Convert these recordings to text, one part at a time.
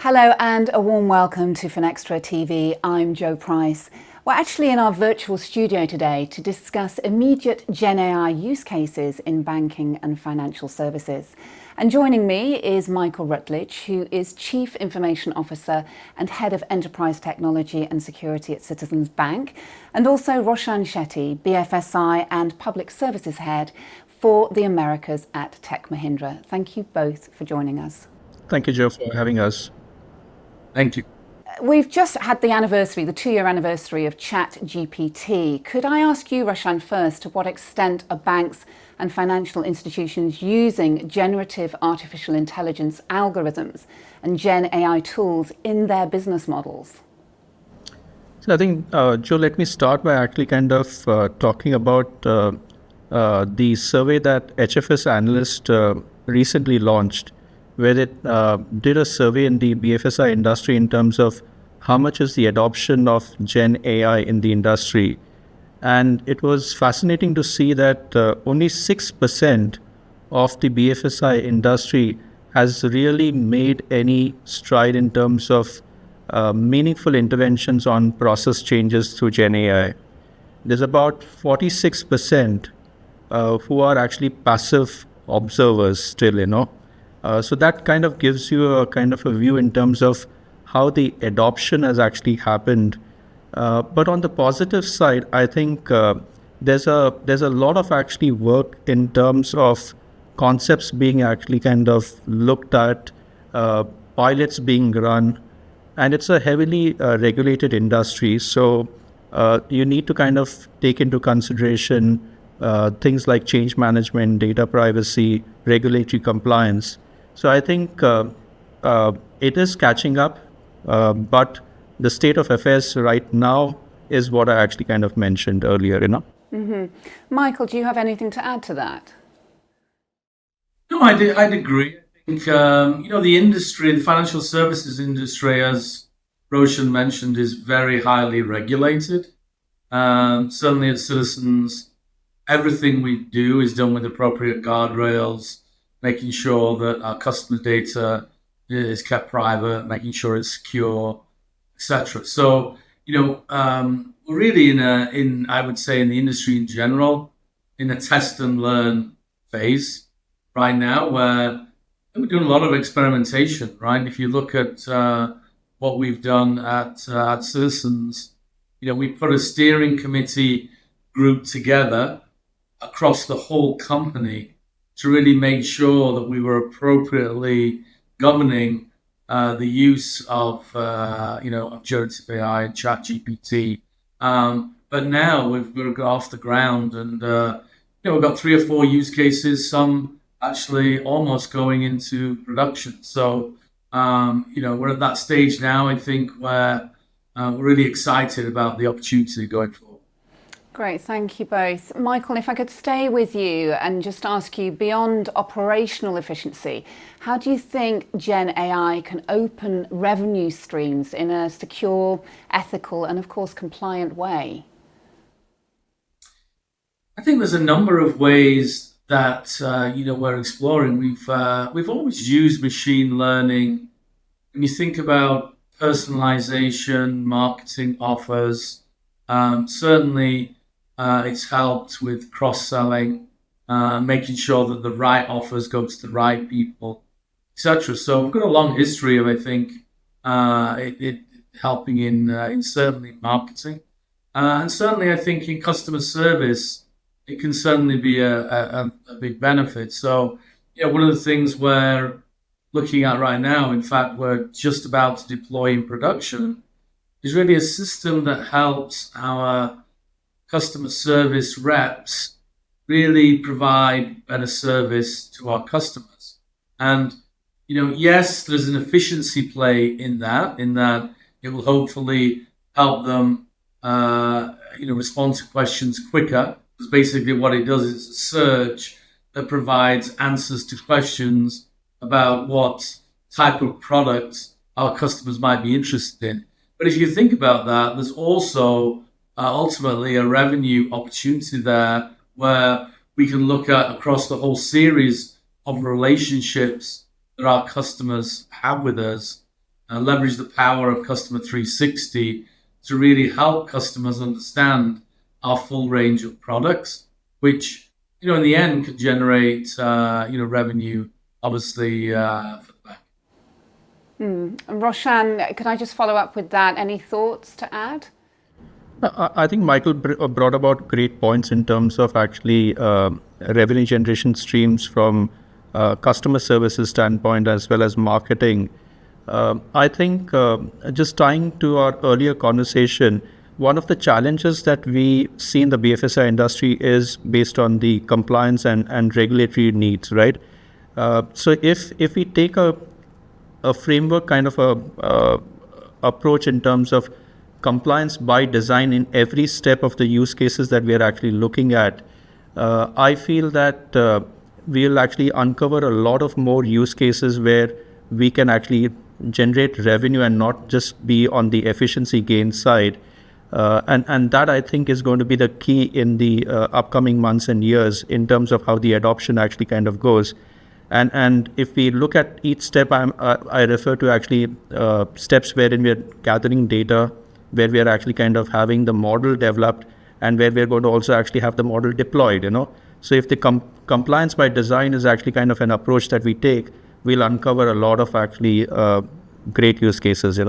Hello and a warm welcome to FinextraTV. I'm Jo Price. We're actually in our virtual studio today to discuss immediate Gen AI use cases in banking and financial services. And joining me is Michael Ruttledge, who is Chief Information Officer and Head of Enterprise Technology and Security at Citizens Bank, and also Roshan Shetty, BFSI and Public Services Head for the Americas at Tech Mahindra. Thank you both for joining us. Thank you, Jo, for having us. Thank you. We've just had the anniversary, the 2-year anniversary of ChatGPT. Could I ask you, Roshan, first, to what extent are banks and financial institutions using generative artificial intelligence algorithms and Gen AI tools in their business models? So I think, Jo, let me start by actually talking about the survey that HFS Analyst recently launched, where it did a survey in the BFSI industry in terms of how much is the adoption of Gen AI in the industry. And it was fascinating to see that only 6% of the BFSI industry has really made any stride in terms of meaningful interventions on process changes through Gen AI. There's about 46% who are actually passive observers still, So that kind of gives you a kind of a view in terms of how the adoption has actually happened. But on the positive side, I think there's a lot of actually work in terms of concepts being actually kind of looked at, pilots being run, and it's a heavily regulated industry. So you need to kind of take into consideration things like change management, data privacy, regulatory compliance. So I think it is catching up, but the state of affairs right now is what I actually kind of mentioned earlier, Mm-hmm. Michael, do you have anything to add to that? No, I'd agree. I think, the industry, the financial services industry, as Roshan mentioned, is very highly regulated. Certainly at Citizens, everything we do is done with appropriate guardrails, making sure that our customer data is kept private, making sure it's secure, etc. So, we're really I would say in the industry in general, in a test and learn phase right now, where we're doing a lot of experimentation, right? If you look at what we've done at Citizens, we put a steering committee group together across the whole company to really make sure that we were appropriately governing the use of generative AI and ChatGPT. But now we've got to go off the ground, and we've got 3 or 4 use cases, some actually almost going into production. So we're at that stage now, I think, where we're really excited about the opportunity going forward. Great, thank you both. Michael, if I could stay with you and just ask you, beyond operational efficiency, how do you think Gen AI can open revenue streams in a secure, ethical, and of course compliant way? I think there's a number of ways that we're exploring. We've always used machine learning. When you think about personalization, marketing offers, certainly. It's helped with cross-selling, making sure that the right offers go to the right people, etc. So we've got a long history of, I think, it helping in certainly marketing. And certainly, I think, in customer service, it can certainly be a big benefit. So, one of the things we're looking at right now, in fact, we're just about to deploy in production, is really a system that helps our customer service reps really provide better service to our customers. And, yes, there's an efficiency play in that it will hopefully help them, respond to questions quicker. Because basically what it does is a search that provides answers to questions about what type of product our customers might be interested in. But if you think about that, there's also ultimately a revenue opportunity there where we can look at across the whole series of relationships that our customers have with us leverage the power of Customer 360 to really help customers understand our full range of products, which, in the end could generate, revenue, obviously, for the bank. Roshan, could I just follow up with that? Any thoughts to add? I think Michael brought about great points in terms of actually revenue generation streams from customer services standpoint as well as marketing. I think just tying to our earlier conversation, one of the challenges that we see in the BFSI industry is based on the compliance and regulatory needs, right? So if we take a framework kind of a approach in terms of compliance by design in every step of the use cases that we are actually looking at, I feel that we'll actually uncover a lot of more use cases where we can actually generate revenue and not just be on the efficiency gain side. And that, I think, is going to be the key in the upcoming months and years in terms of how the adoption actually kind of goes. And if we look at each step, I refer to actually steps wherein we are gathering data, where we are actually kind of having the model developed, and where we're going to also actually have the model deployed, So if the compliance by design is actually kind of an approach that we take, we'll uncover a lot of actually great use cases,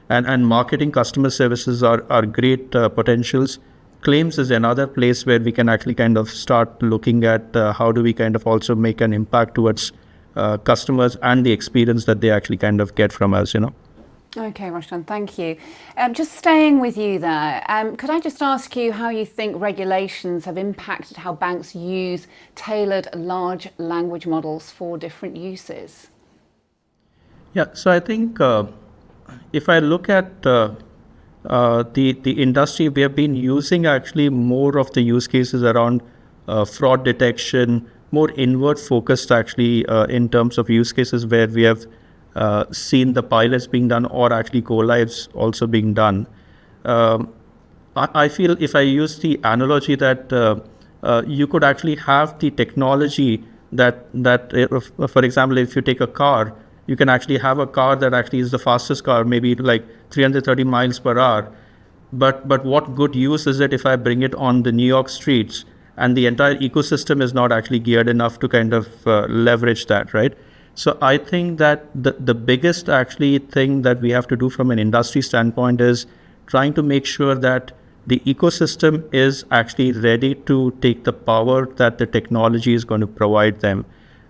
And marketing customer services are great potentials. Claims is another place where we can actually kind of start looking at how do we kind of also make an impact towards customers and the experience that they actually kind of get from us, Okay, Roshan, thank you. Just staying with you there, could I just ask you how you think regulations have impacted how banks use tailored large language models for different uses? Yeah, so I think if I look at the industry, we have been using actually more of the use cases around fraud detection, more inward focused actually in terms of use cases where we have seen the pilots being done or actually go-lives also being done. I feel if I use the analogy that you could actually have the technology that for example, if you take a car, you can actually have a car that actually is the fastest car, maybe like 330 miles per hour. But what good use is it if I bring it on the New York streets and the entire ecosystem is not actually geared enough to kind of leverage that, right? So I think that the biggest actually thing that we have to do from an industry standpoint is trying to make sure that the ecosystem is actually ready to take the power that the technology is going to provide them.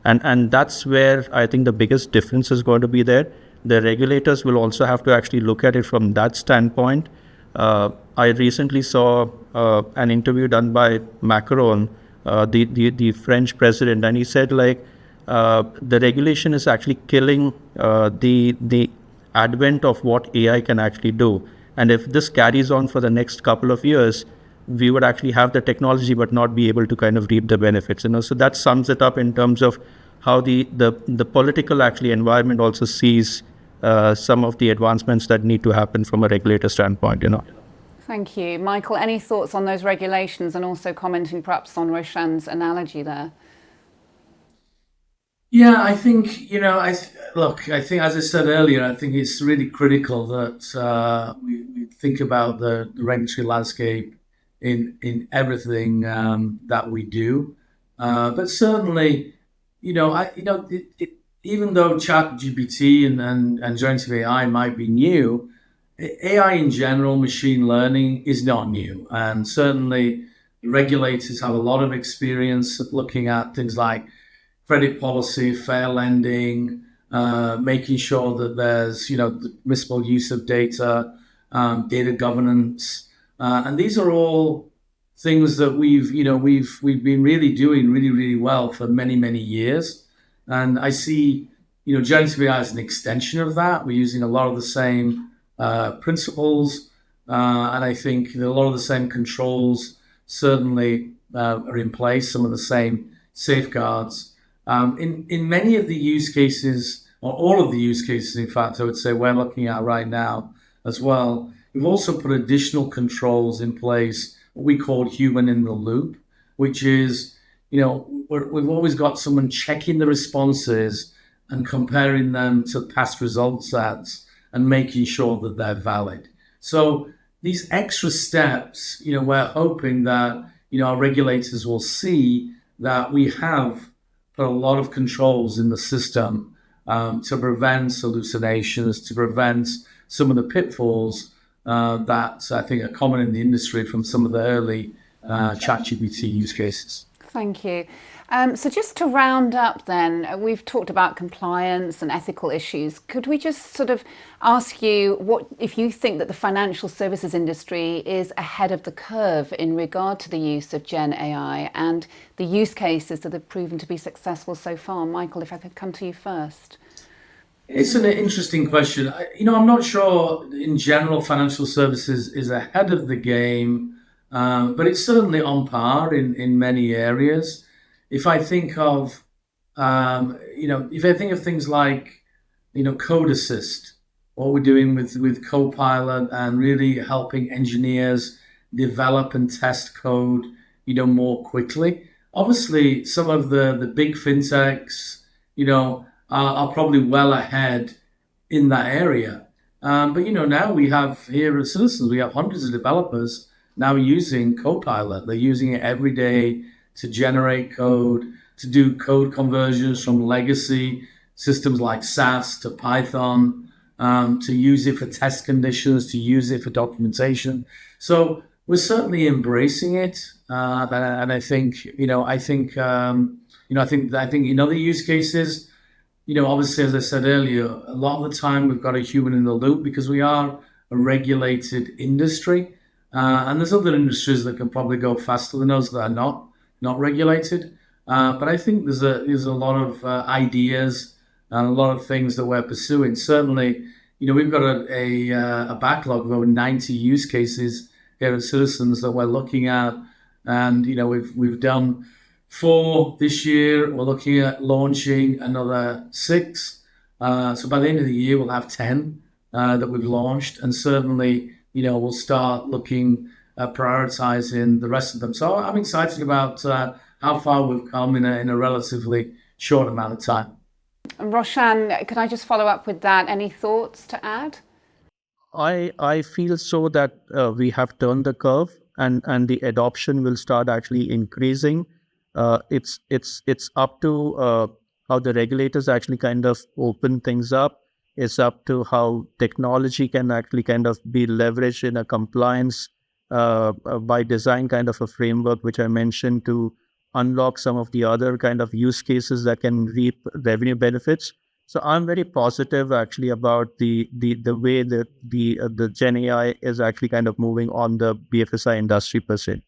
And that's where I think the biggest difference is going to be there. The regulators will also have to actually look at it from that standpoint. I recently saw an interview done by Macron, the French president, and he said the regulation is actually killing the advent of what AI can actually do. And if this carries on for the next couple of years, we would actually have the technology but not be able to kind of reap the benefits. So that sums it up in terms of how the political actually environment also sees some of the advancements that need to happen from a regulator standpoint. Thank you. Michael, any thoughts on those regulations and also commenting perhaps on Roshan's analogy there? Yeah, I think, I think, as I said earlier, I think it's really critical that we think about the regulatory landscape in everything that we do. But certainly, even though ChatGPT and generative AI might be new, AI in general, machine learning is not new. And certainly, regulators have a lot of experience looking at things like credit policy, fair lending, making sure that there's, the permissible use of data, data governance, and these are all things that we've been really doing really well for many years. And I see, generative AI as an extension of that. We're using a lot of the same principles, and I think a lot of the same controls certainly are in place. Some of the same safeguards. In many of the use cases, or all of the use cases, in fact, I would say we're looking at right now as well, we've also put additional controls in place, what we call human in the loop, which is, we've always got someone checking the responses and comparing them to past result sets and making sure that they're valid. So these extra steps, we're hoping that, our regulators will see that we have put a lot of controls in the system to prevent hallucinations, to prevent some of the pitfalls that I think are common in the industry from some of the early ChatGPT use cases. Thank you. So just to round up then, we've talked about compliance and ethical issues. Could we just sort of ask you what if you think that the financial services industry is ahead of the curve in regard to the use of Gen AI and the use cases that have proven to be successful so far? Michael, if I could come to you first. It's an interesting question. I'm not sure in general financial services is ahead of the game, but it's certainly on par in many areas. If I think of, things like, code assist, what we're doing with Copilot and really helping engineers develop and test code, more quickly. Obviously, some of the big fintechs, are probably well ahead in that area. But, now we have here at Citizens, we have hundreds of developers now using Copilot. They're using it every day to generate code, to do code conversions from legacy systems like SAS to Python, to use it for test conditions, to use it for documentation. So we're certainly embracing it, and I think in other use cases, obviously, as I said earlier, a lot of the time we've got a human in the loop because we are a regulated industry, and there's other industries that can probably go faster than us that are not regulated. But I think there's a lot of ideas and a lot of things that we're pursuing. Certainly, we've got a backlog of over 90 use cases here at Citizens that we're looking at, and we've done 4 this year. We're looking at launching another 6. So by the end of the year, we'll have 10 that we've launched, and certainly, we'll start looking at prioritizing the rest of them. So I'm excited about how far we've come in a relatively short amount of time. Roshan, can I just follow up with that? Any thoughts to add? I feel so that we have turned the curve and the adoption will start actually increasing. It's up to how the regulators actually kind of open things up. It's up to how technology can actually kind of be leveraged in a compliance by design kind of a framework, which I mentioned, to unlock some of the other kind of use cases that can reap revenue benefits. So I'm very positive actually about the way that the Gen AI is actually kind of moving on the BFSI industry per se.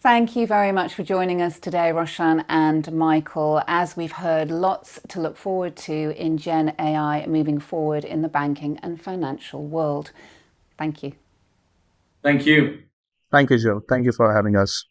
Thank you very much for joining us today, Roshan and Michael. As we've heard, lots to look forward to in Gen AI moving forward in the banking and financial world. Thank you. Thank you. Thank you, Joe. Thank you for having us.